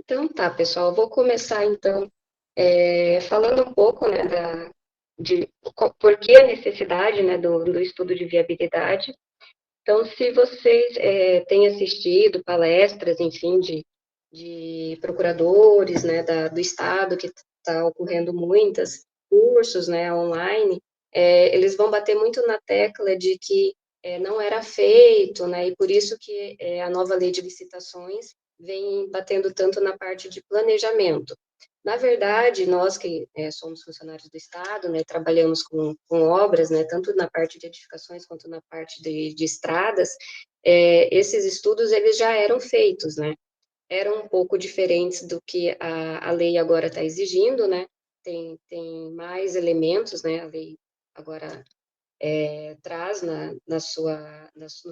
Então tá, pessoal, eu vou começar então falando um pouco, né, por que a necessidade, né, do estudo de viabilidade. Então, se vocês têm assistido palestras, enfim, de procuradores, né, do Estado, que está ocorrendo muitas, cursos, né, online, eles vão bater muito na tecla de que não era feito, né, e por isso que a nova lei de licitações vem batendo tanto na parte de planejamento. Na verdade, nós que somos funcionários do Estado, né, trabalhamos com obras, né, tanto na parte de edificações quanto na parte de estradas, esses estudos eles já eram feitos, né, eram um pouco diferentes do que a lei agora está exigindo, né, tem mais elementos, né, a lei agora traz no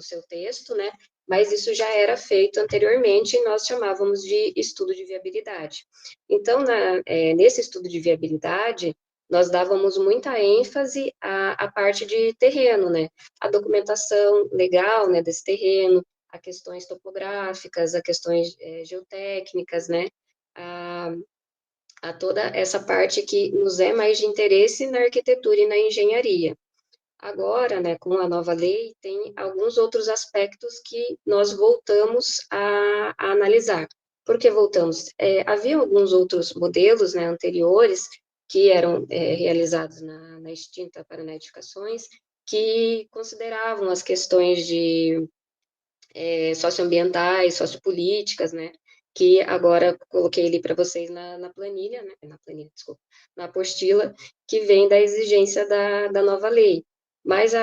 seu texto, né? Mas isso já era feito anteriormente e nós chamávamos de estudo de viabilidade. Então, nesse estudo de viabilidade, nós dávamos muita ênfase à parte de terreno, né? A documentação legal, né, desse terreno, a questões topográficas, a questões geotécnicas, né? A, a toda essa parte que nos é mais de interesse na arquitetura e na engenharia. Agora, né, com a nova lei, tem alguns outros aspectos que nós voltamos a analisar. Por que voltamos? Havia alguns outros modelos, né, anteriores que eram realizados na extinta Paraná Edificações, que consideravam as questões de socioambientais, sociopolíticas, né, que agora coloquei ali para vocês na planilha, né, na planilha, desculpa, na apostila, que vem da exigência da nova lei. Mas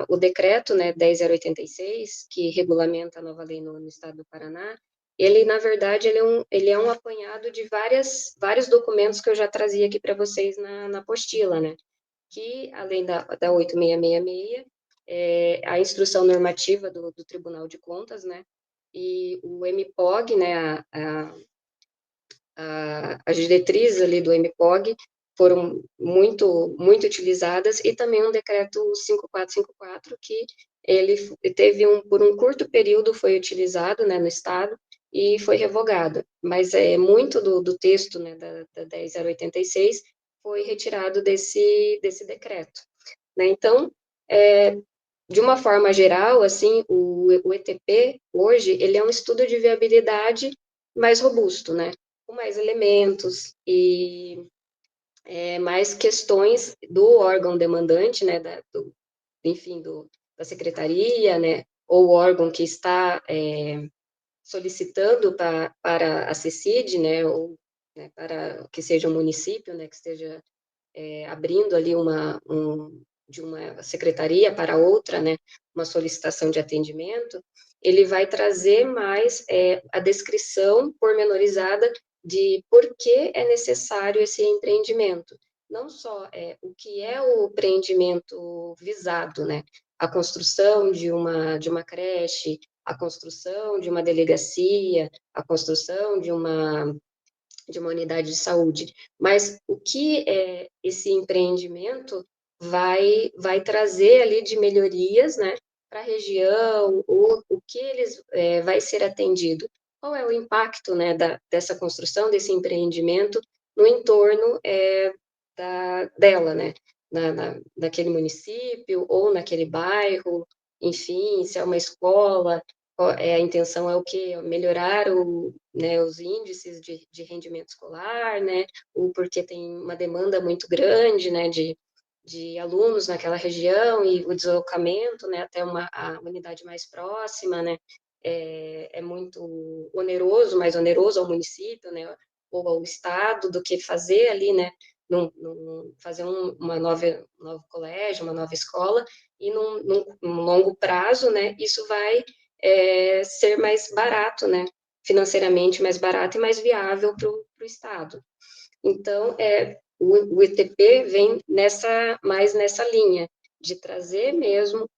o decreto, né, 10.086, que regulamenta a nova lei no estado do Paraná, ele, na verdade, ele é um apanhado de vários documentos que eu já trazia aqui para vocês na apostila, né, que, além da 8666, a instrução normativa do Tribunal de Contas, né, e o MPOG, né, as diretrizes ali do MPOG foram muito utilizadas, e também um decreto 5454, que ele teve por um curto período foi utilizado, né, no Estado, e foi revogado, mas muito do texto, né, da 10.086 foi retirado desse decreto, né, então, de uma forma geral, assim, o ETP, hoje, ele é um estudo de viabilidade mais robusto, né, com mais elementos e mais questões do órgão demandante, né, enfim, da secretaria, né, ou órgão que está solicitando para a CECID, né, ou né, para que seja um município, né, que esteja abrindo ali de uma secretaria para outra, né, uma solicitação de atendimento, ele vai trazer mais a descrição pormenorizada de por que é necessário esse empreendimento. Não só o que é o empreendimento visado, né, a construção de uma creche, a construção de uma delegacia, a construção de uma unidade de saúde, mas o que esse empreendimento vai trazer ali de melhorias, né, para a região, o que eles vai ser atendido, qual é o impacto, né, dessa construção, desse empreendimento no entorno dela, né, naquele município ou naquele bairro, enfim, se é uma escola, a intenção é o quê? Melhorar né, os índices de rendimento escolar, né, porque tem uma demanda muito grande, né, de alunos naquela região e o deslocamento, né, até a unidade mais próxima, né, é muito oneroso, mais oneroso ao município, né, ou ao estado, do que fazer ali, né, fazer um novo colégio, uma nova escola, e num longo prazo, né, isso vai ser mais barato, né, financeiramente mais barato e mais viável para o Estado. Então, o ETP vem mais nessa linha, de trazer mesmo,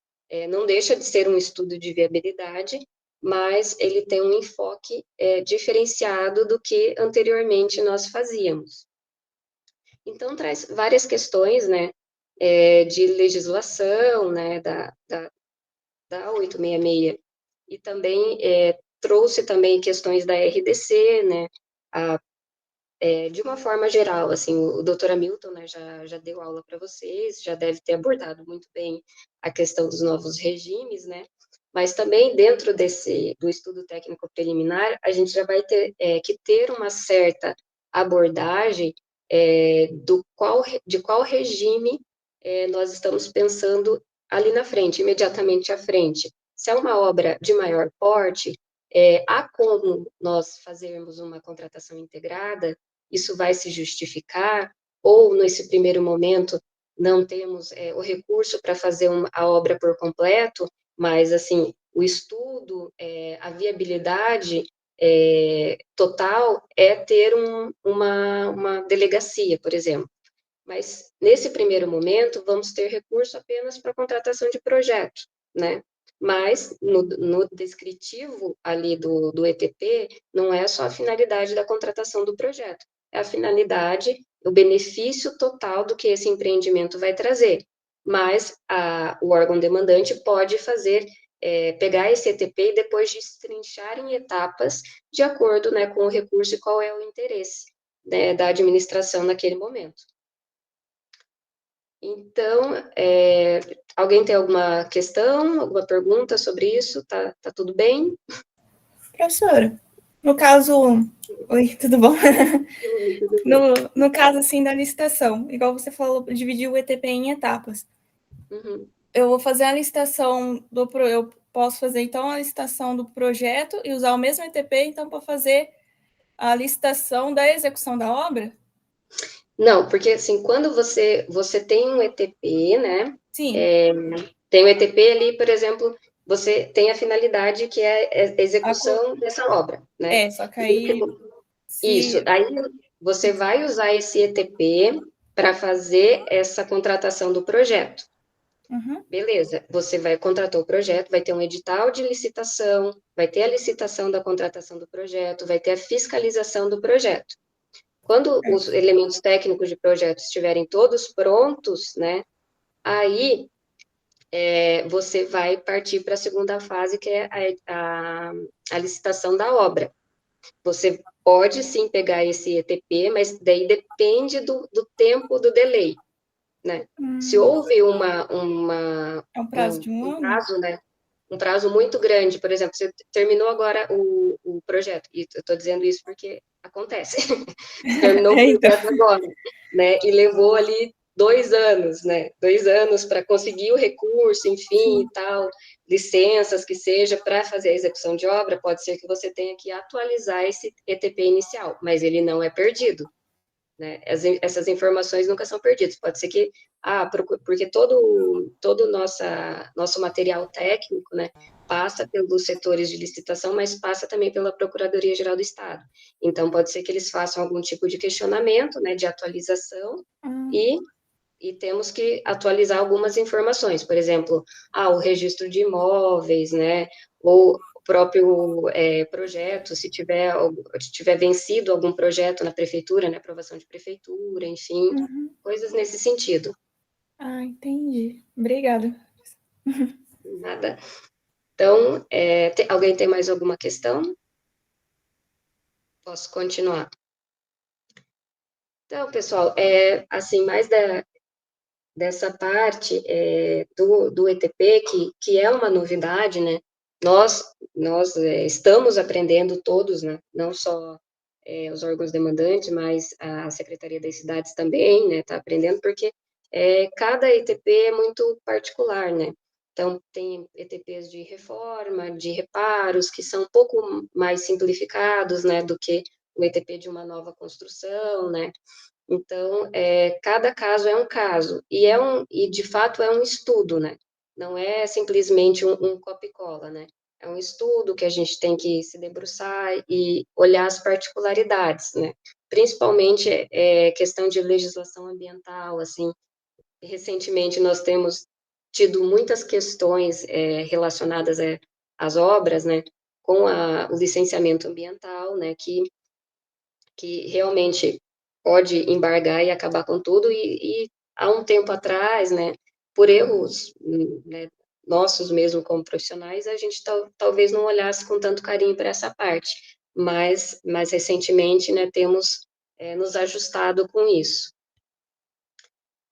não deixa de ser um estudo de viabilidade, mas ele tem um enfoque diferenciado do que anteriormente nós fazíamos. Então, traz várias questões, né, de legislação, né, da 866, e também trouxe também questões da RDC, né, de uma forma geral, assim, o doutor Hamilton, né, já deu aula para vocês, já deve ter abordado muito bem a questão dos novos regimes, né, mas também dentro do estudo técnico preliminar, a gente já vai ter que ter uma certa abordagem de qual regime nós estamos pensando ali na frente, imediatamente à frente. Se é uma obra de maior porte, há como nós fazermos uma contratação integrada, isso vai se justificar, ou nesse primeiro momento não temos o recurso para fazer a obra por completo, mas assim, o estudo, a viabilidade total é ter uma delegacia, por exemplo. Mas, nesse primeiro momento, vamos ter recurso apenas para contratação de projeto, né? Mas, no descritivo ali do ETP, não é só a finalidade da contratação do projeto, é a finalidade, o benefício total do que esse empreendimento vai trazer. Mas o órgão demandante pode fazer, pegar esse ETP e depois destrinchar em etapas, de acordo, né, com o recurso e qual é o interesse, né, da administração naquele momento. Então, alguém tem alguma questão, alguma pergunta sobre isso? Tá tudo bem? Professora, no caso... Oi, tudo bom? No caso, assim, da licitação, igual você falou, dividir o ETP em etapas. Uhum. Eu vou fazer a licitação eu posso fazer, então, a licitação do projeto e usar o mesmo ETP, então, para fazer a licitação da execução da obra? Não, porque assim, quando você tem um ETP, né? Sim. Tem um ETP ali, por exemplo, você tem a finalidade que é a execução dessa obra, né? Só que aí... Isso, aí você vai usar esse ETP para fazer essa contratação do projeto. Uhum. Beleza, você vai contratar o projeto, vai ter um edital de licitação, vai ter a licitação da contratação do projeto, vai ter a fiscalização do projeto. Quando os elementos técnicos de projeto estiverem todos prontos, né, aí você vai partir para a segunda fase, que é a licitação da obra. Você pode sim pegar esse ETP, mas daí depende do tempo do delay, né? Se houve É um prazo de um um ano? prazo, né? Um prazo muito grande, por exemplo, você terminou agora o projeto, e eu estou dizendo isso porque acontece. Você terminou o Então. projeto agora, né? E levou ali 2 anos, né? 2 anos para conseguir o recurso, enfim, Sim. e tal, licenças que seja para fazer a execução de obra, pode ser que você tenha que atualizar esse ETP inicial, mas ele não é perdido, né? Essas informações nunca são perdidas. Pode ser que, porque todo nosso material técnico, né, passa pelos setores de licitação, mas passa também pela Procuradoria-Geral do Estado. Então, pode ser que eles façam algum tipo de questionamento, né, de atualização, e temos que atualizar algumas informações, por exemplo, o registro de imóveis, né, ou o próprio projeto, se tiver vencido algum projeto na prefeitura, né, aprovação de prefeitura, enfim, coisas nesse sentido. Entendi. Obrigada. Nada. Então, alguém tem mais alguma questão? Posso continuar? Então, pessoal, assim, mais dessa parte do ETP, que é uma novidade, né? Nós estamos aprendendo todos, né? Não só os órgãos demandantes, mas a Secretaria das Cidades também, né? Está aprendendo, porque cada ETP é muito particular, né? Então, tem ETPs de reforma, de reparos, que são um pouco mais simplificados, né? Do que o ETP de uma nova construção, né? Então, cada caso é um caso, e de fato é um estudo, né? Não é simplesmente um copia e cola, né? É um estudo que a gente tem que se debruçar e olhar as particularidades, né? Principalmente questão de legislação ambiental, assim. Recentemente nós temos tido muitas questões relacionadas às obras, né? Com o licenciamento ambiental, né? Que realmente pode embargar e acabar com tudo, e há um tempo atrás, né, por erros, né, nossos mesmo como profissionais, a gente talvez não olhasse com tanto carinho para essa parte, mas mais recentemente, né, temos nos ajustado com isso.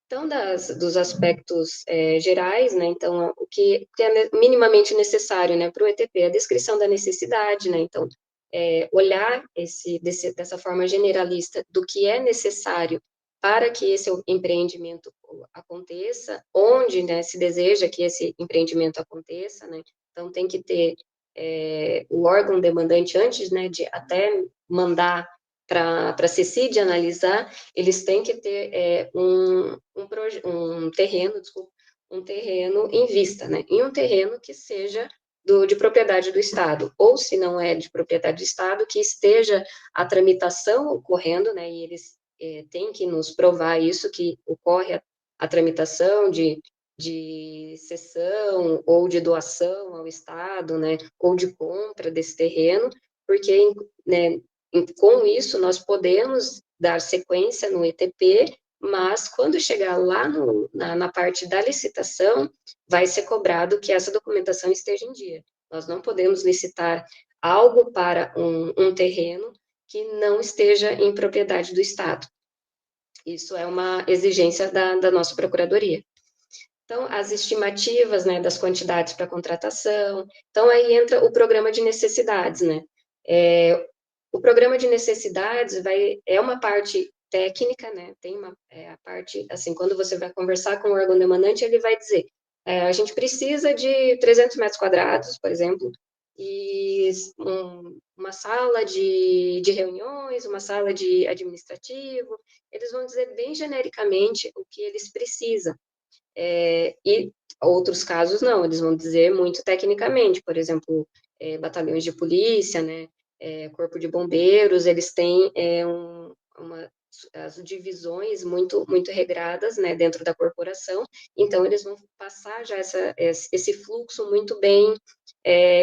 Então, dos aspectos gerais, né, então, o que é minimamente necessário, né, para o ETP, a descrição da necessidade, né, então, olhar dessa forma generalista do que é necessário para que esse empreendimento aconteça, onde, né, se deseja que esse empreendimento aconteça, né, então tem que ter o órgão demandante antes, né, de até mandar para a CECID analisar, eles têm que ter um terreno, desculpa, um terreno em vista, né? E um terreno que seja de propriedade do Estado, ou se não é de propriedade do Estado, que esteja a tramitação ocorrendo, né? E eles têm que nos provar isso, que ocorre a tramitação de cessão ou de doação ao Estado, né? Ou de compra desse terreno, porque, né, com isso, nós podemos dar sequência no ETP, mas quando chegar lá na parte da licitação, vai ser cobrado que essa documentação esteja em dia. Nós não podemos licitar algo para um terreno que não esteja em propriedade do Estado. Isso é uma exigência da nossa Procuradoria. Então, as estimativas, né, das quantidades para contratação. Então, aí entra o programa de necessidades, né? O programa de necessidades é uma parte técnica, né? Tem a parte, assim, quando você vai conversar com o órgão demandante, ele vai dizer, a gente precisa de 300 metros quadrados, por exemplo, e uma sala de reuniões, uma sala de administrativo, eles vão dizer bem genericamente o que eles precisam. E outros casos não, eles vão dizer muito tecnicamente, por exemplo, batalhões de polícia, né, corpo de bombeiros, eles têm as divisões muito regradas, né, dentro da corporação, então eles vão passar já esse fluxo muito bem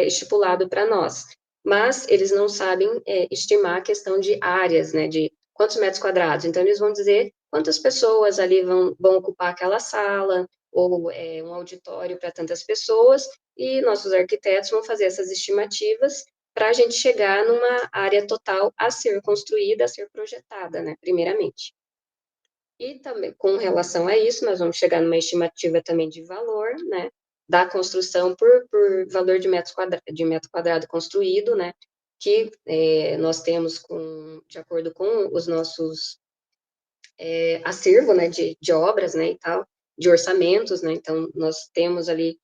estipulado para nós, mas eles não sabem estimar a questão de áreas, né, de quantos metros quadrados, então eles vão dizer quantas pessoas ali vão ocupar aquela sala, ou um auditório para tantas pessoas, e nossos arquitetos vão fazer essas estimativas para a gente chegar numa área total a ser construída, a ser projetada, né, primeiramente. E também, com relação a isso, nós vamos chegar numa estimativa também de valor, né, da construção por valor de metro quadrado construído, né, que nós temos de acordo com os nossos acervo, né, de obras, né, e tal, de orçamentos, né, então nós temos ali,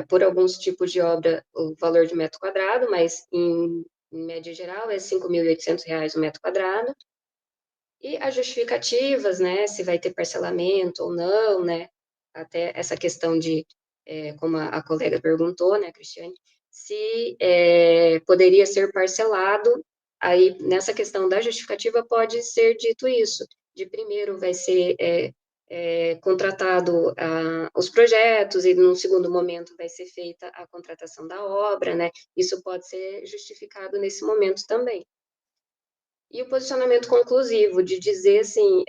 por alguns tipos de obra, o valor de metro quadrado, mas em média geral é R$ 5.800 o metro quadrado, e as justificativas, né, se vai ter parcelamento ou não, né, até essa questão de, como a colega perguntou, né, Cristiane, se poderia ser parcelado, aí nessa questão da justificativa pode ser dito isso, de primeiro vai ser contratado os projetos e num segundo momento vai ser feita a contratação da obra, né, isso pode ser justificado nesse momento também. E o posicionamento conclusivo, de dizer assim,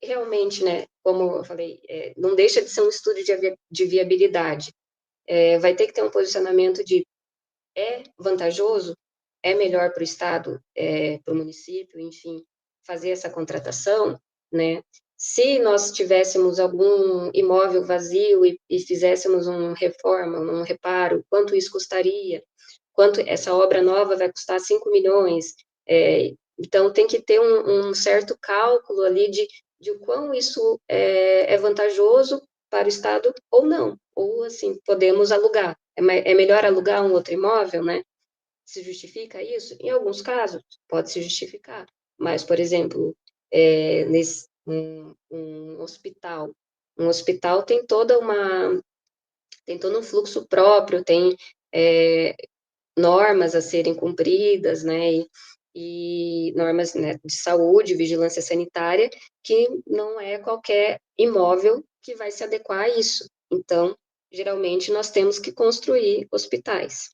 realmente, né, como eu falei, não deixa de ser um estudo de viabilidade, vai ter que ter um posicionamento de vantajoso, é melhor para o Estado, para o município, enfim, fazer essa contratação, né? Se nós tivéssemos algum imóvel vazio e fizéssemos uma reforma, um reparo, quanto isso custaria? Quanto essa obra nova vai custar 5 milhões? Então, tem que ter um certo cálculo ali de quão isso é vantajoso para o Estado ou não, ou assim, podemos alugar. É melhor alugar um outro imóvel, né? Se justifica isso? Em alguns casos, pode se justificar. Mas, por exemplo, um hospital tem tem todo um fluxo próprio, tem normas a serem cumpridas, né, e normas, né, de saúde, vigilância sanitária, que não é qualquer imóvel que vai se adequar a isso. Então, geralmente, nós temos que construir hospitais.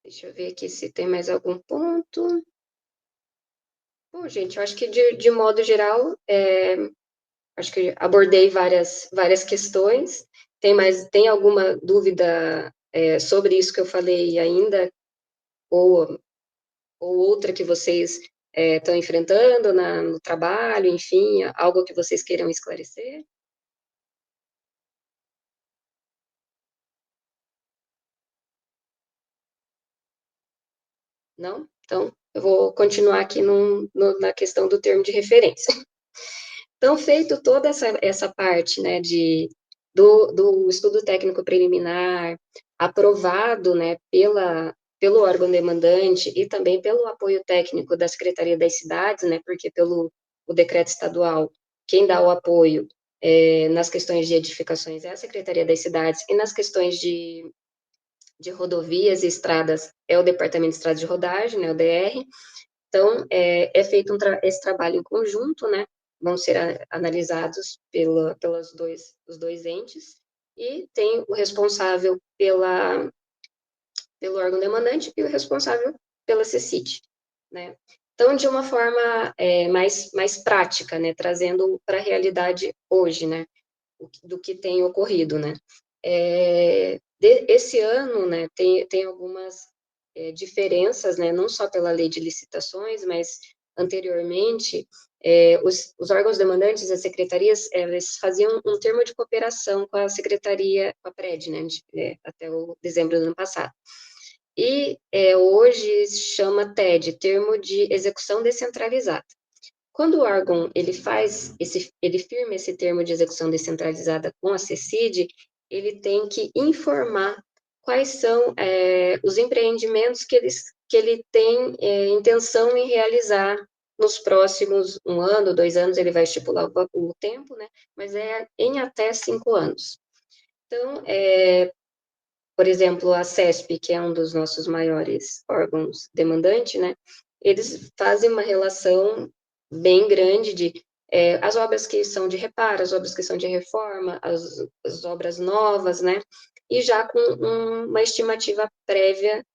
Deixa eu ver aqui se tem mais algum ponto. Bom, gente, eu acho que de modo geral, acho que abordei várias questões. Tem alguma dúvida sobre isso que eu falei ainda ou outra que vocês estão enfrentando no trabalho, enfim, algo que vocês queiram esclarecer? Não? Então, eu vou continuar aqui na questão do termo de referência. Então, feito toda essa parte, né, do estudo técnico preliminar, aprovado, né, pelo órgão demandante e também pelo apoio técnico da Secretaria das Cidades, né, porque pelo o decreto estadual, quem dá o apoio nas questões de edificações é a Secretaria das Cidades, e nas questões de rodovias e estradas é o Departamento de Estradas de Rodagem, né, o DR. Então, é feito esse trabalho em conjunto, né, vão ser analisados os dois entes, e tem o responsável pelo órgão demandante e o responsável pela CECIT, né. Então, de uma forma mais prática, né, trazendo para a realidade hoje, né, do que tem ocorrido, né. Esse ano, né, tem algumas diferenças, né, não só pela lei de licitações, mas anteriormente, os órgãos demandantes, as secretarias, elas faziam um termo de cooperação com a secretaria, com a PRED, né, até o dezembro do ano passado. E hoje chama TED, Termo de Execução Descentralizada. Quando o órgão ele firma esse termo de execução descentralizada com a CECID, ele tem que informar quais são os empreendimentos que ele tem intenção em realizar nos próximos 1 ano, 2 anos, ele vai estipular o tempo, né? Mas em até 5 anos. Então, por exemplo, a CESP, que é um dos nossos maiores órgãos demandante, né? Eles fazem uma relação bem grande de as obras que são de reparo, as obras que são de reforma, as obras novas, né? E já com uma estimativa prévia,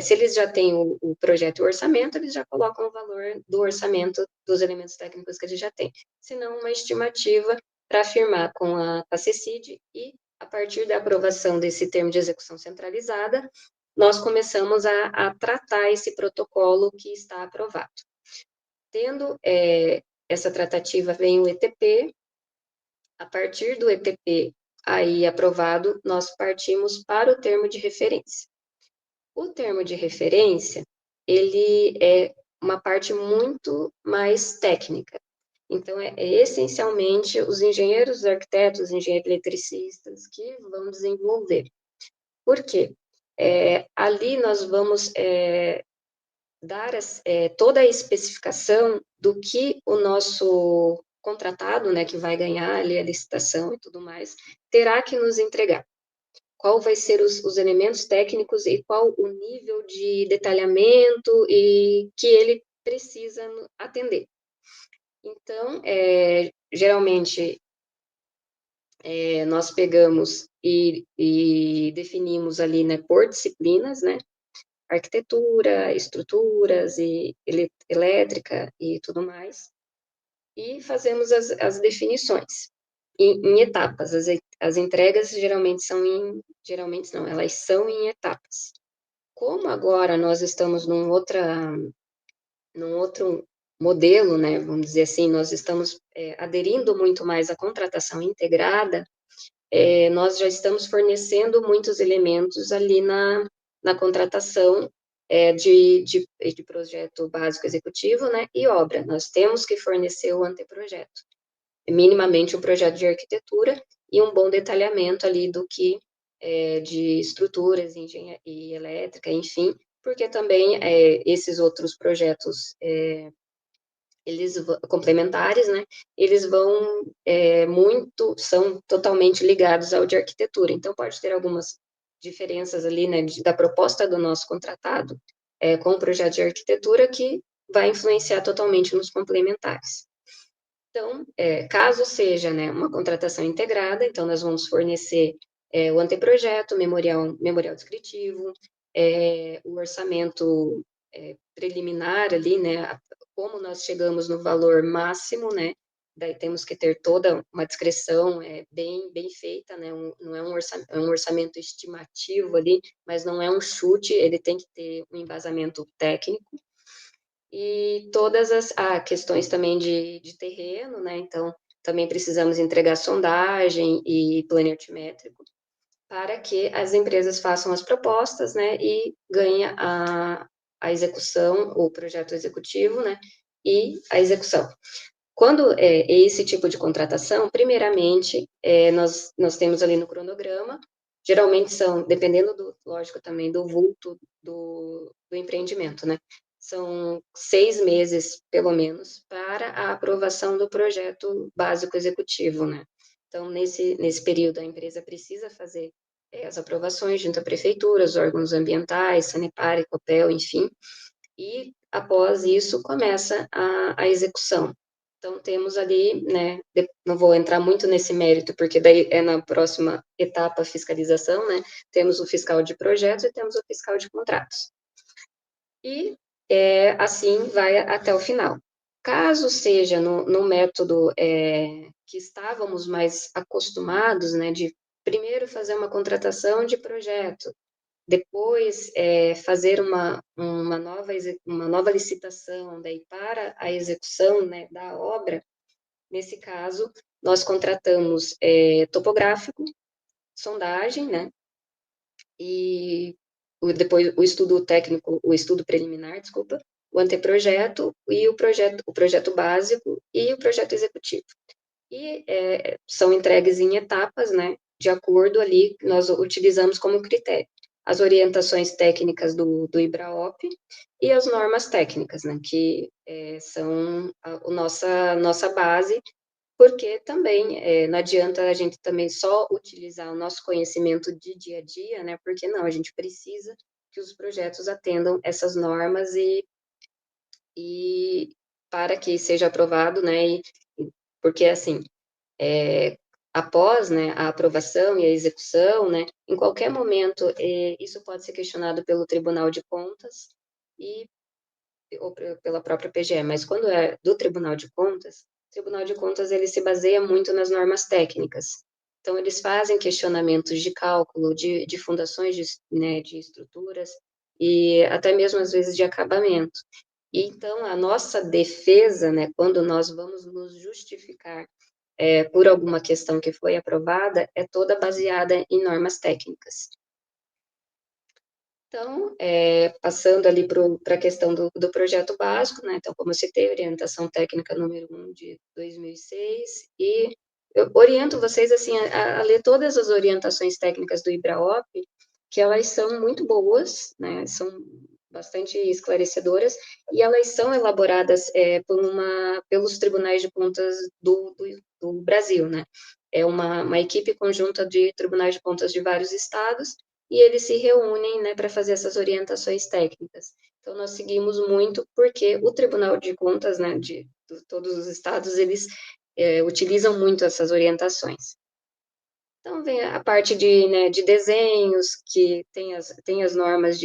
se eles já têm o projeto e o orçamento, eles já colocam o valor do orçamento dos elementos técnicos que eles já têm. Se não, uma estimativa para firmar com a CECID, e a partir da aprovação desse termo de execução centralizada, nós começamos a tratar esse protocolo que está aprovado. Tendo essa tratativa, vem o ETP. A partir do ETP aí aprovado, nós partimos para o termo de referência. O termo de referência, ele é uma parte muito mais técnica. Então, essencialmente os engenheiros, os arquitetos, os engenheiros eletricistas que vão desenvolver. Por quê? Ali nós vamos dar toda a especificação do que o nosso contratado, né, que vai ganhar ali a licitação e tudo mais, terá que nos entregar. Qual vai ser os elementos técnicos e qual o nível de detalhamento e que ele precisa atender. Então, geralmente, nós pegamos e definimos ali, né, por disciplinas, né, arquitetura, estruturas e elétrica e tudo mais, e fazemos as definições em etapas. As entregas geralmente não, elas são em etapas. Como agora nós estamos num outro modelo, né, vamos dizer assim, nós estamos aderindo muito mais à contratação integrada, nós já estamos fornecendo muitos elementos ali na contratação de projeto básico executivo, né, e obra. Nós temos que fornecer o anteprojeto, minimamente um projeto de arquitetura e um bom detalhamento ali do que de estruturas, engenharia elétrica, enfim, porque também esses outros projetos eles complementares, né, eles vão são totalmente ligados ao de arquitetura, então pode ter algumas diferenças ali, né, da proposta do nosso contratado com o projeto de arquitetura que vai influenciar totalmente nos complementares. Então, caso seja, né, uma contratação integrada, então nós vamos fornecer o anteprojeto, memorial descritivo, o orçamento preliminar ali, né, como nós chegamos no valor máximo, né, daí temos que ter toda uma descrição bem feita, né? Não é um orçamento estimativo ali, mas não é um chute, ele tem que ter um embasamento técnico. E todas as questões também de terreno, né? Então, também precisamos entregar sondagem e plano altimétrico para que as empresas façam as propostas, né? E ganhe a execução, o projeto executivo, né? E a execução. Quando é esse tipo de contratação, primeiramente, nós temos ali no cronograma, geralmente são, dependendo lógico, também do vulto do empreendimento, né? São 6 meses, pelo menos, para a aprovação do projeto básico executivo, né? Então, nesse período, a empresa precisa fazer as aprovações junto à prefeitura, os órgãos ambientais, Sanepar, Copel, enfim, e após isso começa a execução. Então, temos ali, né, não vou entrar muito nesse mérito, porque daí é na próxima etapa a fiscalização, né, temos o fiscal de projetos e temos o fiscal de contratos. E assim vai até o final. Caso seja no método que estávamos mais acostumados, né, de primeiro fazer uma contratação de projeto, depois fazer uma nova licitação daí para a execução, né, da obra. Nesse caso, nós contratamos topográfico, sondagem, né, e depois o estudo técnico, o estudo preliminar, desculpa, o anteprojeto e o projeto básico e o projeto executivo. E são entregues em etapas, né, de acordo ali, nós utilizamos como critério as orientações técnicas do IBRAOP e as normas técnicas, né, que são a nossa base, porque também não adianta a gente também só utilizar o nosso conhecimento de dia a dia, né, porque não, a gente precisa que os projetos atendam essas normas e para que seja aprovado, né, porque assim, após, né, a aprovação e a execução, né, em qualquer momento, isso pode ser questionado pelo Tribunal de Contas ou pela própria PGE, mas quando é do Tribunal de Contas, o Tribunal de Contas ele se baseia muito nas normas técnicas. Então, eles fazem questionamentos de cálculo, de fundações, né, de estruturas, e até mesmo, às vezes, de acabamento. E, então, a nossa defesa, né, quando nós vamos nos justificar por alguma questão que foi aprovada, é toda baseada em normas técnicas. Então, passando ali para a questão do projeto básico, né, então, como eu citei, orientação técnica número 1 de 2006, e eu oriento vocês, assim, a ler todas as orientações técnicas do IBRAOP, que elas são muito boas, né, são bastante esclarecedoras, e elas são elaboradas pelos tribunais de contas do Brasil, né, é uma equipe conjunta de tribunais de contas de vários estados, e eles se reúnem, né, para fazer essas orientações técnicas. Então, nós seguimos muito, porque o Tribunal de Contas, né, de todos os estados, eles utilizam muito essas orientações. Então, vem a parte de desenhos, que tem as normas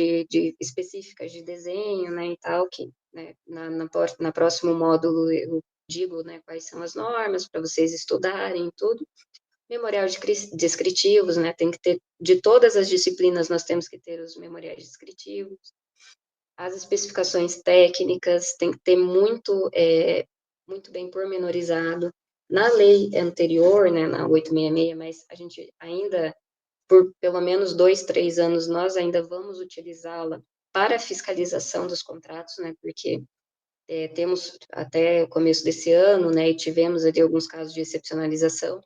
específicas de desenho, né, e tal, que, né, na próximo módulo eu digo, né, quais são as normas, para vocês estudarem tudo. Memorial descritivos, né, tem que ter, de todas as disciplinas, nós temos que ter os memoriais descritivos. As especificações técnicas tem que ter muito bem pormenorizado. Na lei anterior, né, na 866, mas a gente ainda, por pelo menos 2, 3 anos, nós ainda vamos utilizá-la para a fiscalização dos contratos, né, porque temos até o começo desse ano, né, e tivemos ali alguns casos de excepcionalização,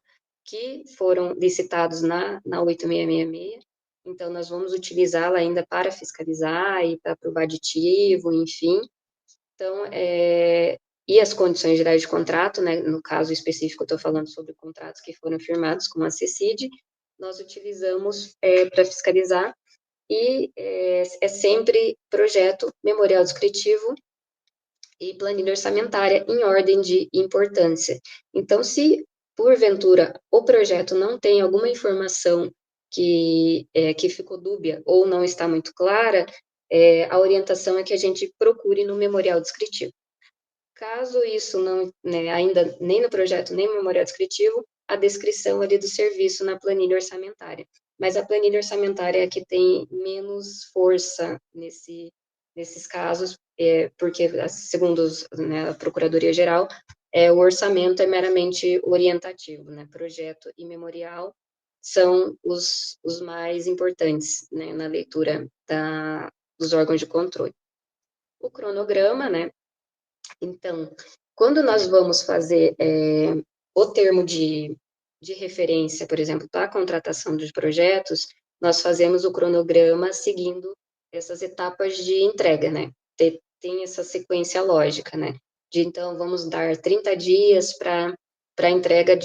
que foram licitados na 8666, então nós vamos utilizá-la ainda para fiscalizar e para provar aditivo, enfim. Então, e as condições gerais de contrato, né, no caso específico, eu estou falando sobre contratos que foram firmados com a CECID, nós utilizamos para fiscalizar, e é sempre projeto, memorial descritivo e planilha orçamentária em ordem de importância. Então, se porventura o projeto não tem alguma informação que ficou dúbia ou não está muito clara, a orientação é que a gente procure no memorial descritivo. Caso isso não, né, ainda nem no projeto, nem no memorial descritivo, a descrição ali do serviço na planilha orçamentária. Mas a planilha orçamentária é a que tem menos força nesses casos, porque, segundo né, a Procuradoria-Geral, o orçamento é meramente orientativo, né? Projeto e memorial são os mais importantes, né, na leitura dos órgãos de controle. O cronograma, né? Então, quando nós vamos fazer o termo de referência, por exemplo, para a contratação de projetos, nós fazemos o cronograma seguindo essas etapas de entrega, né? Tem essa sequência lógica, né? Então, vamos dar 30 dias para a entrega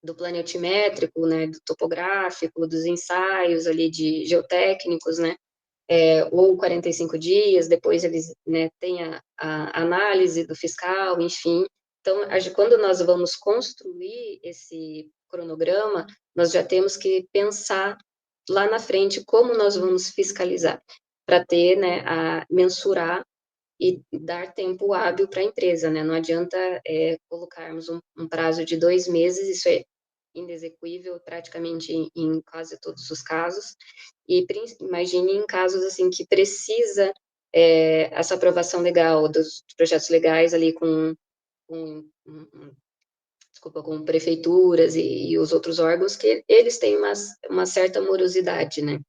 do plano altimétrico, né, do topográfico, dos ensaios ali de geotécnicos, né? Ou 45 dias, depois eles, né, têm a análise do fiscal, enfim. Então, quando nós vamos construir esse cronograma, nós já temos que pensar lá na frente como nós vamos fiscalizar, para ter, né, mensurar e dar tempo hábil para a empresa, né? Não adianta colocarmos um prazo de 2 meses, isso é inexequível praticamente em quase todos os casos, e imagine em casos assim que precisa essa aprovação legal dos projetos legais ali com desculpa, com prefeituras e os outros órgãos, que eles têm uma certa morosidade, né?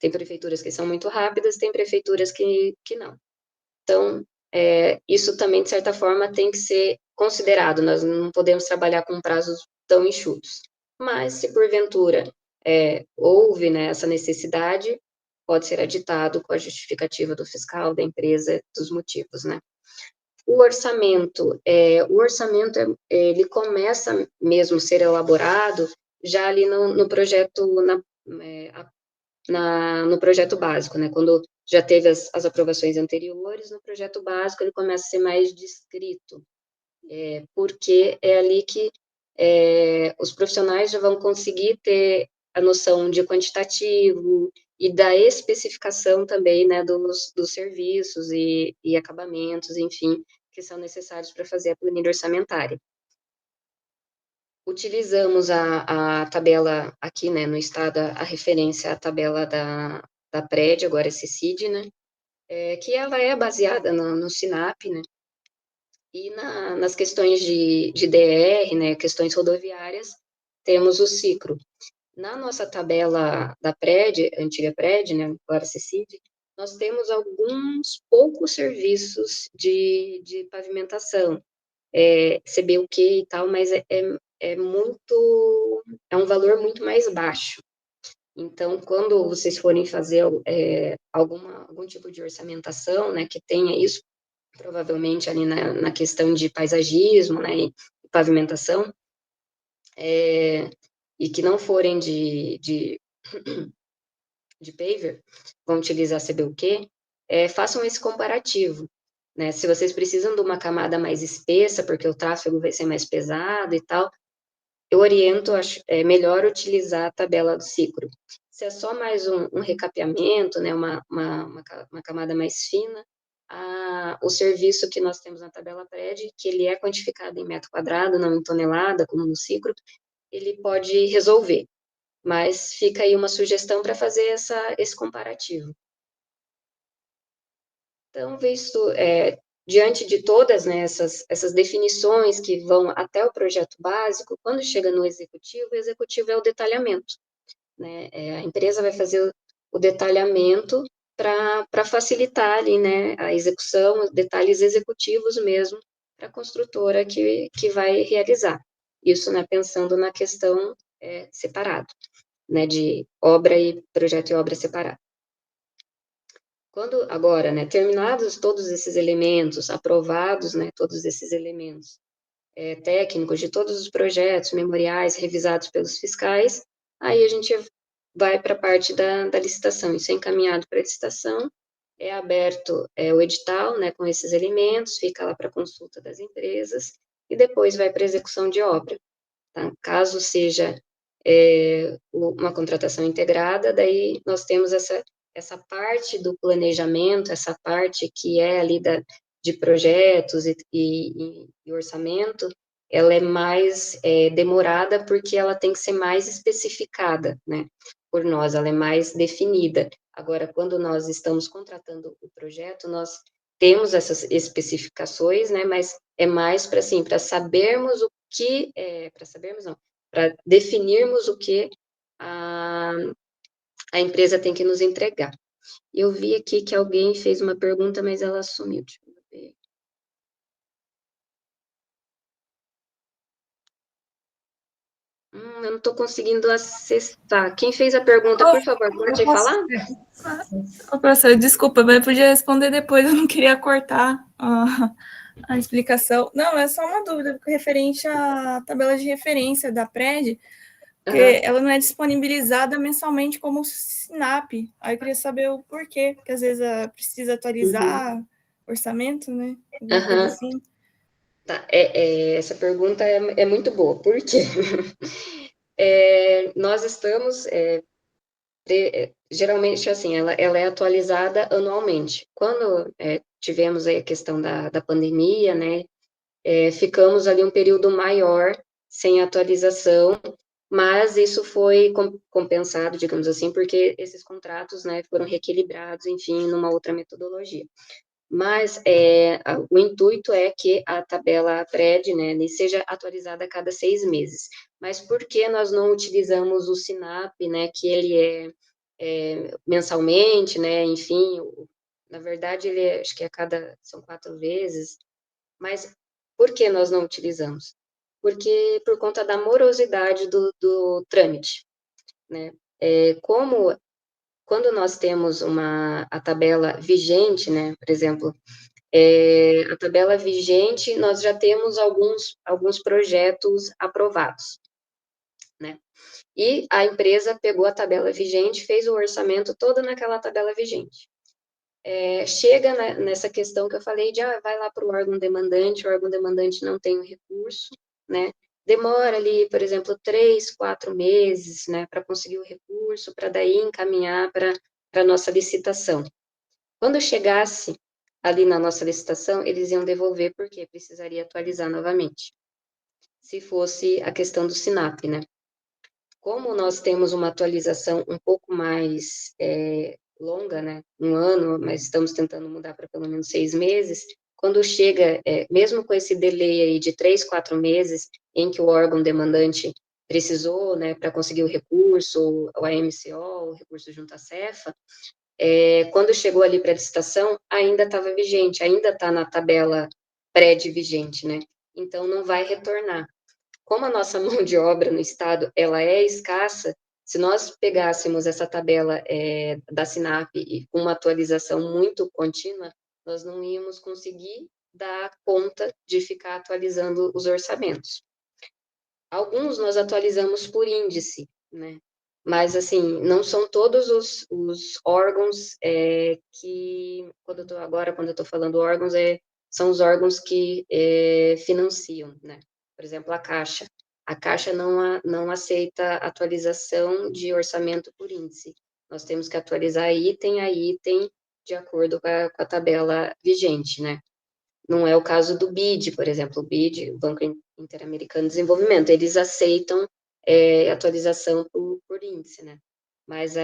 Tem prefeituras que são muito rápidas, tem prefeituras que não. Então, isso também, de certa forma, tem que ser considerado, nós não podemos trabalhar com prazos tão enxutos. Mas, se porventura houve, né, essa necessidade, pode ser aditado com a justificativa do fiscal, da empresa, dos motivos, né. O orçamento, ele começa mesmo a ser elaborado já ali no projeto, no projeto básico, né, quando já teve as aprovações anteriores, no projeto básico ele começa a ser mais descrito, porque é ali que os profissionais já vão conseguir ter a noção de quantitativo e da especificação também, né, dos serviços e acabamentos, enfim, que são necessários para fazer a planilha orçamentária. Utilizamos a tabela aqui, né, no estado, a referência à tabela da PRED, agora é CECID, né, que ela é baseada no SINAP, né, e nas questões de DR, né, questões rodoviárias, temos o ciclo. Na nossa tabela da PRED, antiga PRED, né, agora CECID, nós temos alguns poucos serviços de pavimentação, CBUQ e tal, mas é um valor muito mais baixo. Então, quando vocês forem fazer algum tipo de orçamentação, né, que tenha isso, provavelmente ali na questão de paisagismo, né, e pavimentação, e que não forem de paver, vão utilizar CBUQ, façam esse comparativo, né, se vocês precisam de uma camada mais espessa, porque o tráfego vai ser mais pesado e tal, eu oriento, é melhor utilizar a tabela do ciclo. Se é só mais um recapeamento, né, uma camada mais fina, o serviço que nós temos na tabela PRED, que ele é quantificado em metro quadrado, não em tonelada, como no ciclo, ele pode resolver. Mas fica aí uma sugestão para fazer esse comparativo. Então, diante de todas, né, essas definições que vão até o projeto básico, quando chega no executivo, o executivo é o detalhamento, né, a empresa vai fazer o detalhamento para facilitar ali, né, a execução, detalhes executivos mesmo, para a construtora que vai realizar. Isso, né, pensando na questão separado, né, de obra e projeto e obra separado. Quando agora, né, terminados todos esses elementos, aprovados, né, todos esses elementos técnicos de todos os projetos, memoriais, revisados pelos fiscais, aí a gente vai para a parte da licitação. Isso é encaminhado para a licitação, é aberto o edital, né, com esses elementos, fica lá para consulta das empresas, e depois vai para a execução de obra. Tá? Caso seja uma contratação integrada, daí nós temos essa parte do planejamento, essa parte que é ali de projetos e orçamento, ela é mais demorada porque ela tem que ser mais especificada, né, por nós, ela é mais definida. Agora, quando nós estamos contratando o projeto, nós temos essas especificações, né, mas é mais para, assim, para sabermos o que, para sabermos não, para definirmos o que a empresa tem que nos entregar. Eu vi aqui que alguém fez uma pergunta, mas ela sumiu. Deixa eu ver. Eu não estou conseguindo acessar. Quem fez a pergunta, por favor, pode falar? Ô, professor, desculpa, mas eu podia responder depois, eu não queria cortar a explicação. Não, é só uma dúvida referente à tabela de referência da PRED, porque ela não é disponibilizada mensalmente como o SINAP. Aí eu queria saber o porquê, porque às vezes precisa atualizar orçamento, né? Alguma coisa assim. Tá, essa pergunta é muito boa, por quê? Nós estamos, geralmente, assim, ela é atualizada anualmente. Quando tivemos aí a questão da pandemia, né, ficamos ali um período maior sem atualização, mas isso foi compensado, digamos assim, porque esses contratos, né, foram reequilibrados, enfim, numa outra metodologia. Mas o intuito é que a tabela PRED, né, seja atualizada a cada 6 meses. Mas por que nós não utilizamos o SINAP, né, que ele é mensalmente, né, enfim, na verdade, ele acho que são 4 vezes, mas por que nós não utilizamos? Porque por conta da morosidade do trâmite, né? Quando nós temos a tabela vigente, né, por exemplo, a tabela vigente, nós já temos alguns projetos aprovados, né? E a empresa pegou a tabela vigente, fez o orçamento todo naquela tabela vigente. Chega nessa questão que eu falei de, vai lá para o órgão demandante, o órgão demandante não tem o recurso, né? Demora ali, por exemplo, 3, 4 meses, né, para conseguir o recurso, para daí encaminhar para a nossa licitação. Quando chegasse ali na nossa licitação, eles iam devolver, porque precisaria atualizar novamente. Se fosse a questão do SINAP, né? Como nós temos uma atualização um pouco mais longa, né? 1 ano, mas estamos tentando mudar para pelo menos 6 meses, quando chega, mesmo com esse delay aí de 3, 4 meses, em que o órgão demandante precisou, né, para conseguir o recurso, o AMCO, o recurso junto à Cefa, quando chegou ali para a licitação, ainda estava vigente, ainda está na tabela pré-vigente, né? Então, não vai retornar. Como a nossa mão de obra no estado, ela é escassa, se nós pegássemos essa tabela da SINAP e com uma atualização muito contínua, nós não íamos conseguir dar conta de ficar atualizando os orçamentos. Alguns nós atualizamos por índice, né? Mas, assim, não são todos os órgãos que, quando eu estou falando órgãos, são os órgãos que financiam, né? Por exemplo, a Caixa. A Caixa não aceita atualização de orçamento por índice. Nós temos que atualizar item a item de acordo com a tabela vigente, né? Não é o caso do BID, por exemplo, o BID, o Banco Interamericano de Desenvolvimento, eles aceitam atualização por índice, né? Mas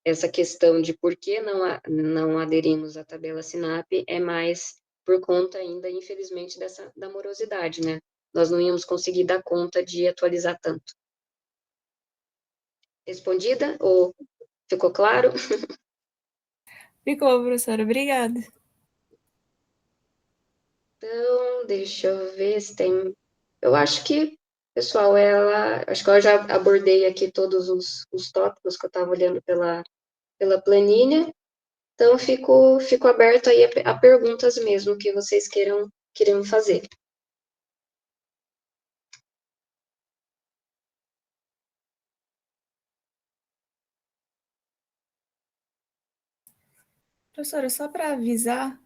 essa questão de por que não aderimos à tabela SINAP é mais por conta ainda, infelizmente, da morosidade, né? Nós não íamos conseguir dar conta de atualizar tanto. Respondida? Ou ficou claro? Ficou, professora. Obrigada. Então, deixa eu ver se tem... Eu acho que, pessoal, acho que eu já abordei aqui todos os tópicos que eu estava olhando pela planilha, então fico aberto aí a perguntas mesmo que vocês queiram fazer. Professora, só para avisar,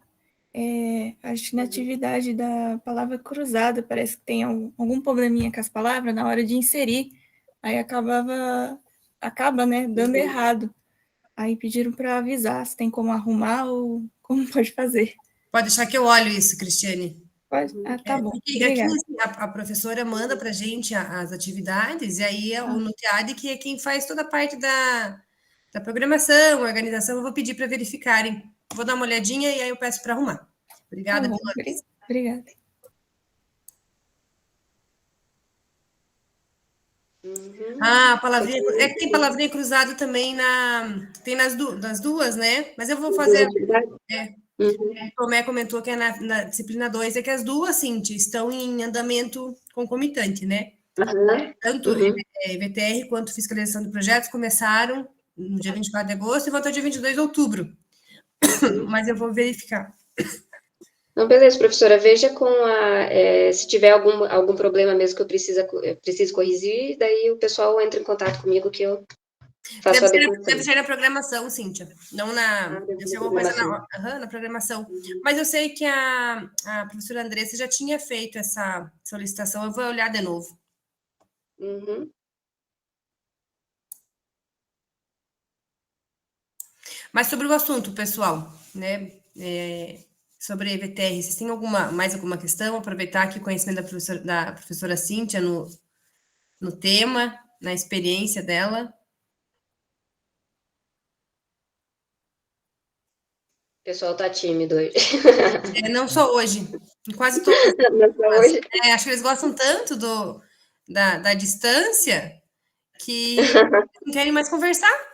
acho que na atividade da palavra cruzada parece que tem algum probleminha com as palavras na hora de inserir, aí acaba, né, dando errado. Aí pediram para avisar se tem como arrumar ou como pode fazer. Pode deixar que eu olho isso, Cristiane. Pode? Ah, tá bom. Aqui, assim, a professora manda para a gente as atividades, e aí o NUTEAD, que é quem faz toda a parte da programação, organização, eu vou pedir para verificarem. Vou dar uma olhadinha e aí eu peço para arrumar. Obrigada Tá bom. pelo aviso. Obrigada. Ah, palavrinha. É que tem palavrinha cruzada também tem nas duas, né? Mas eu vou fazer. O Tomé comentou que é na disciplina 2, é que as duas, Cintia, estão em andamento concomitante, né? Tanto VTR quanto fiscalização de projetos começaram no dia 24 de agosto e vão até dia 22 de outubro. Mas eu vou verificar. Não, beleza, professora. Veja se tiver algum problema mesmo que eu preciso corrigir, daí o pessoal entra em contato comigo que eu faço a adequação. Deve ser na programação, Cíntia. Não deve ser alguma coisa na programação. Mas eu sei que a professora Andressa já tinha feito essa solicitação. Eu vou olhar de novo. Mas sobre o assunto, pessoal, né? Sobre EVTR, vocês têm mais alguma questão? Aproveitar aqui o conhecimento da professora Cíntia no tema, na experiência dela. O pessoal tá tímido hoje. Não só hoje, em quase todos. Hoje. Acho que eles gostam tanto da distância que não querem mais conversar.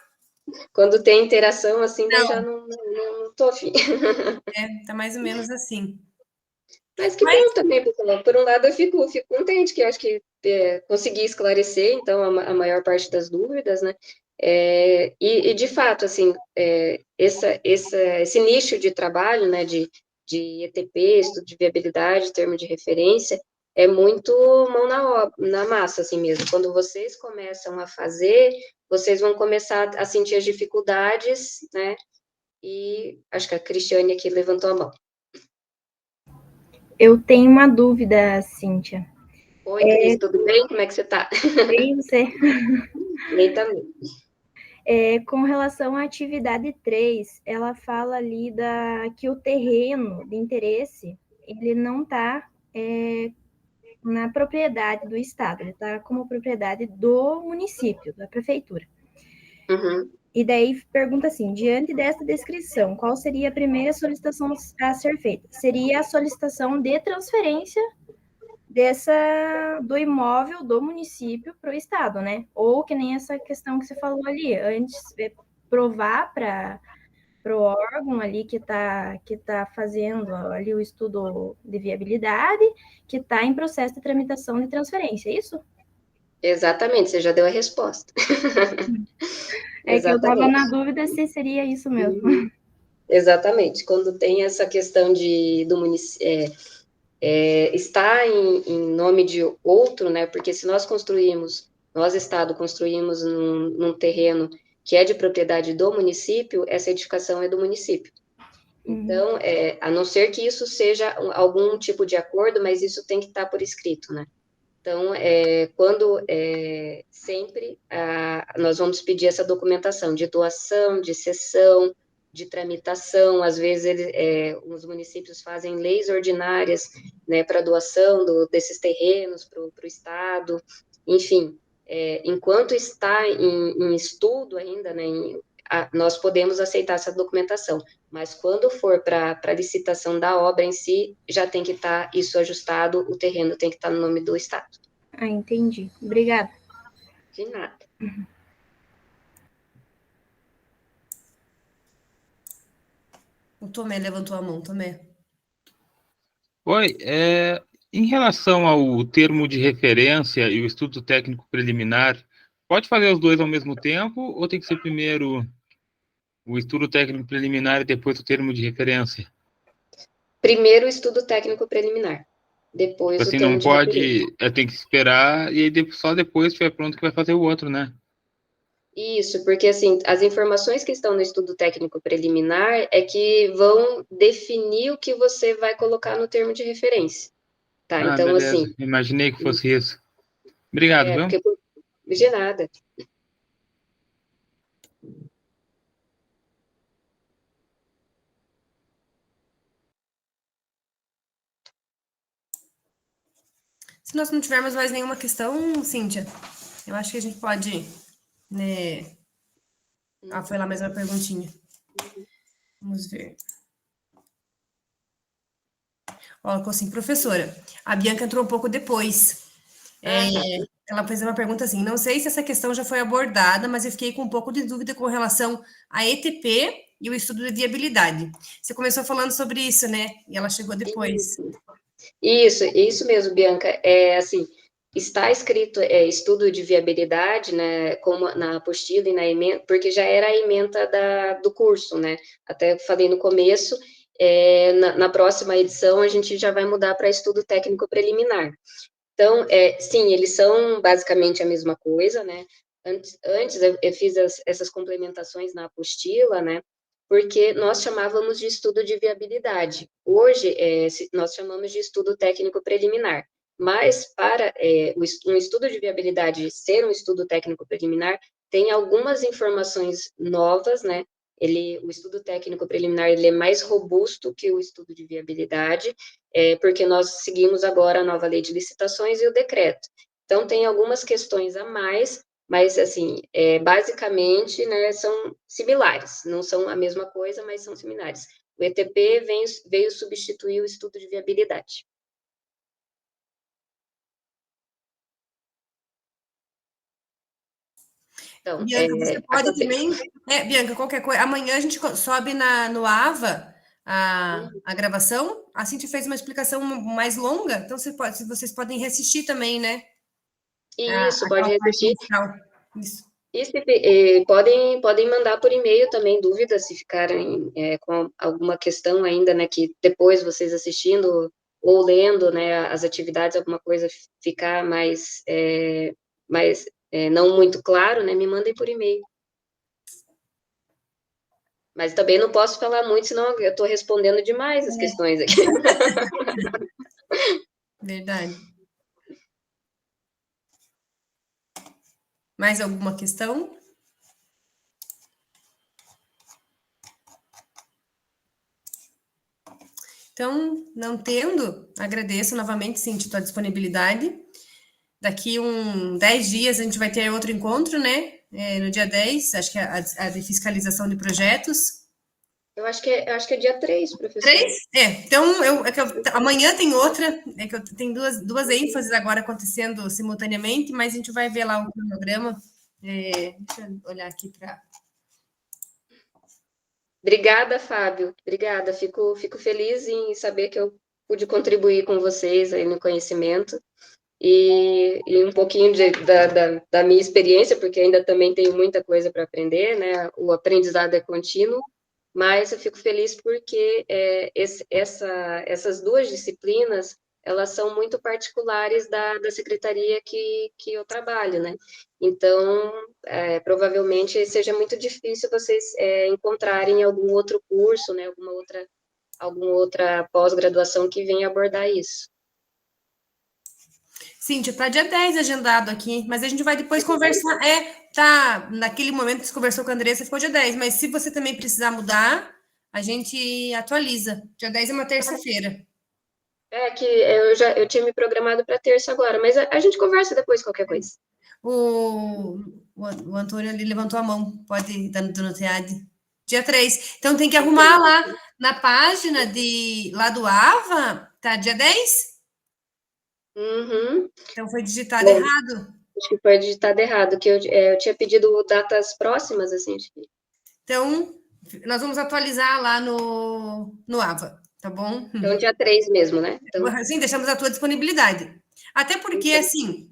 Quando tem interação assim, daí já não tô afim. Tá mais ou menos assim. Mas que bom também, pessoal. Por um lado, eu fico contente, que eu acho que consegui esclarecer, então, a maior parte das dúvidas, né? E de fato, assim, esse nicho de trabalho, né, de ETP, estudo de viabilidade, termo de referência, é muito mão na massa, assim mesmo. Quando vocês começam a fazer, vocês vão começar a sentir as dificuldades, né? E acho que a Cristiane aqui levantou a mão. Eu tenho uma dúvida, Cíntia. Oi, Cris, tudo bem? Como é que você está? Bem, você? Bem também. Com relação à atividade 3, ela fala ali que o terreno de interesse, ele não está na propriedade do Estado, ele está como propriedade do município, da prefeitura. E daí pergunta assim, diante desta descrição, qual seria a primeira solicitação a ser feita? Seria a solicitação de transferência do imóvel do município para o Estado, né? Ou que nem essa questão que você falou ali, antes provar para o órgão ali que tá fazendo ali o estudo de viabilidade, que está em processo de tramitação de transferência, é isso? Exatamente, você já deu a resposta. É que eu estava na dúvida se seria isso mesmo. Exatamente, quando tem essa questão do município, está em nome de outro, né? Porque se nós Estado, construímos num terreno que é de propriedade do município, essa edificação é do município. Então, a não ser que isso seja algum tipo de acordo, mas isso tem que estar por escrito, né? Então, sempre nós vamos pedir essa documentação de doação, de cessão, de tramitação, às vezes os municípios fazem leis ordinárias, né, para doação desses terrenos para o Estado, enfim, enquanto está em estudo ainda, né, nós podemos aceitar essa documentação, mas quando for para a licitação da obra em si, já tem que estar isso ajustado, o terreno tem que estar no nome do Estado. Ah, entendi. Obrigada. De nada. O Tomé levantou a mão, Tomé. Oi, em relação ao termo de referência e o estudo técnico preliminar, pode fazer os dois ao mesmo tempo ou tem que ser primeiro o estudo técnico preliminar e depois o termo de referência? Primeiro o estudo técnico preliminar, depois Assim, o termo não de pode, referência. tem que esperar e aí só depois que estiver pronto que vai fazer o outro, né? Isso, porque assim, as informações que estão no estudo técnico preliminar é que vão definir o que você vai colocar no termo de referência. Tá, então beleza. assim. Imaginei que fosse isso. Obrigado, viu? Porque, de nada. Se nós não tivermos mais nenhuma questão, Cíntia, eu acho que a gente pode, né? Ah, foi lá mais uma perguntinha. Vamos ver. Colocou assim, professora, a Bianca entrou um pouco depois. Ela fez uma pergunta assim, não sei se essa questão já foi abordada, mas eu fiquei com um pouco de dúvida com relação a ETP e o estudo de viabilidade. Você começou falando sobre isso, né? E ela chegou depois. Isso mesmo, Bianca. Assim, está escrito estudo de viabilidade, né, como na apostila e na ementa, porque já era a ementa do curso, né? Até falei no começo, na próxima edição a gente já vai mudar para estudo técnico preliminar. Então, sim, eles são basicamente a mesma coisa, né? Antes eu fiz essas complementações na apostila, né? Porque nós chamávamos de estudo de viabilidade. Hoje, nós chamamos de estudo técnico preliminar. Mas, para um estudo de viabilidade ser um estudo técnico preliminar, tem algumas informações novas, né? O estudo técnico preliminar ele é mais robusto que o estudo de viabilidade, porque nós seguimos agora a nova lei de licitações e o decreto. Então, tem algumas questões a mais, mas, assim, basicamente, né, são similares, não são a mesma coisa, mas são similares. O ETP veio substituir o estudo de viabilidade. Então, Bianca, você pode também... Bianca, qualquer coisa... Amanhã a gente sobe no AVA a gravação. A Cintia fez uma explicação mais longa, então vocês podem reassistir também, né? Isso, pode reassistir. Isso. E podem mandar por e-mail também dúvidas, se ficarem com alguma questão ainda, né, que depois vocês assistindo ou lendo, né, as atividades, alguma coisa ficar mais não muito claro, né, me mandem por e-mail. Mas também não posso falar muito, senão eu estou respondendo demais as questões aqui. Verdade. Mais alguma questão? Então, não tendo, agradeço novamente, Cintia, a tua disponibilidade. Daqui 10 dias a gente vai ter outro encontro, né? No dia 10, acho que é a de fiscalização de projetos. Eu acho que é dia 3, professor. 3? Então, amanhã tem outra, que eu tenho duas ênfases agora acontecendo simultaneamente, mas a gente vai ver lá o cronograma. Deixa eu olhar aqui para... Obrigada, Fábio. Obrigada. Fico feliz em saber que eu pude contribuir com vocês aí no conhecimento e um pouquinho da minha experiência, porque ainda também tenho muita coisa para aprender, né? O aprendizado é contínuo, mas eu fico feliz porque essas duas disciplinas, elas são muito particulares da secretaria que eu trabalho, né? Então, provavelmente seja muito difícil vocês encontrarem algum outro curso, né? Alguma outra pós-graduação que venha abordar isso. Cíntia, tá dia 10 agendado aqui, mas a gente vai depois conversar. Naquele momento que você conversou com a Andressa, ficou dia 10, mas se você também precisar mudar, a gente atualiza. Dia 10 é uma terça-feira. Que eu tinha me programado para terça agora, mas a gente conversa depois, qualquer coisa. O Antônio ali levantou a mão, pode dar no TEAD. Dia 3. Então tem que arrumar lá na página lá do AVA, tá? Dia 10? Uhum. Então foi digitado errado. Acho que foi digitado errado, que eu tinha pedido datas próximas, assim. Então, nós vamos atualizar lá no AVA, tá bom? Então, dia 3 mesmo, né? Então... Sim, deixamos a tua disponibilidade. Até porque, assim,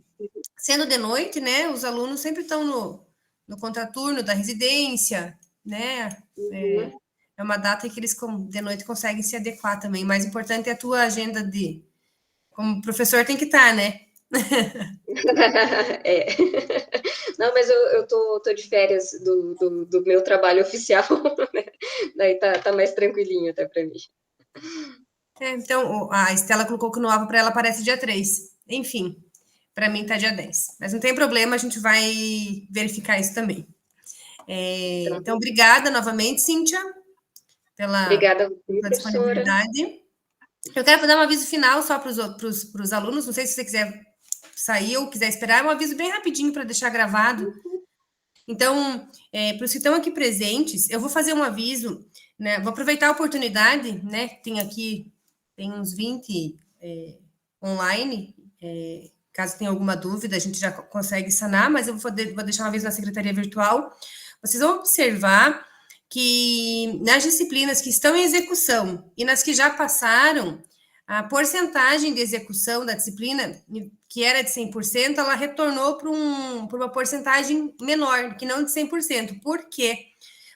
sendo de noite, né, os alunos sempre estão no contraturno da residência, né? Uhum. É uma data que eles de noite conseguem se adequar também. O mais importante é a tua agenda como professor tem que estar, né? Não, mas eu tô de férias do meu trabalho oficial, né? Daí tá mais tranquilinho até para mim. Então, a Estela colocou que no AVA para ela aparece dia 3. Enfim, para mim tá dia 10. Mas não tem problema, a gente vai verificar isso também. Então, obrigada novamente, Cíntia, pela disponibilidade. Eu quero dar um aviso final só para os alunos, não sei se você quiser sair ou quiser esperar, é um aviso bem rapidinho para deixar gravado. Então, para os que estão aqui presentes, eu vou fazer um aviso, né? Vou aproveitar a oportunidade, né? Tem uns 20 online, caso tenha alguma dúvida, a gente já consegue sanar, mas eu vou deixar um aviso na Secretaria Virtual. Vocês vão observar que nas disciplinas que estão em execução e nas que já passaram, a porcentagem de execução da disciplina, que era de 100%, ela retornou para uma porcentagem menor, que não de 100%. Por quê?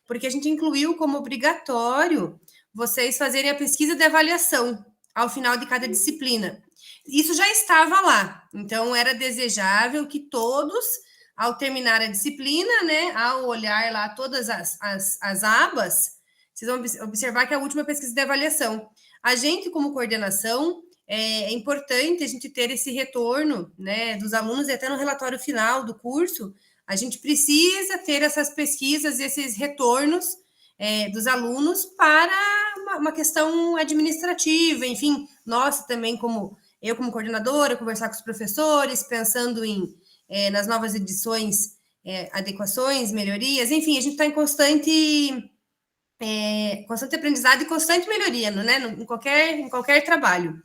Porque a gente incluiu como obrigatório vocês fazerem a pesquisa de avaliação ao final de cada disciplina. Isso já estava lá, então era desejável que todos, ao terminar a disciplina, né, ao olhar lá todas as abas, vocês vão observar que é a última pesquisa de avaliação. A gente, como coordenação, é importante a gente ter esse retorno, né, dos alunos, e até no relatório final do curso, a gente precisa ter essas pesquisas, esses retornos dos alunos para uma questão administrativa, enfim, nós também, eu como coordenadora, conversar com os professores, pensando nas novas edições, adequações, melhorias, enfim, a gente está em constante aprendizado e constante melhoria, né, em qualquer trabalho.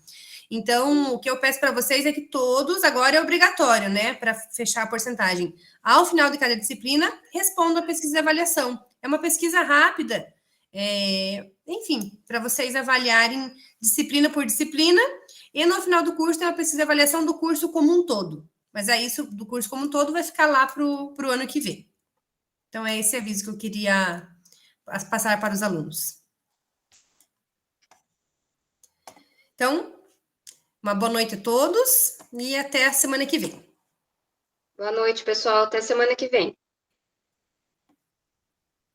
Então, o que eu peço para vocês é que todos, agora é obrigatório, né, para fechar a porcentagem, ao final de cada disciplina, respondam a pesquisa de avaliação. É uma pesquisa rápida, enfim, para vocês avaliarem disciplina por disciplina, e no final do curso tem uma pesquisa de avaliação do curso como um todo. Mas isso do curso como um todo vai ficar lá para o ano que vem. Então, é esse aviso que eu queria passar para os alunos. Então, uma boa noite a todos e até a semana que vem. Boa noite, pessoal. Até semana que vem.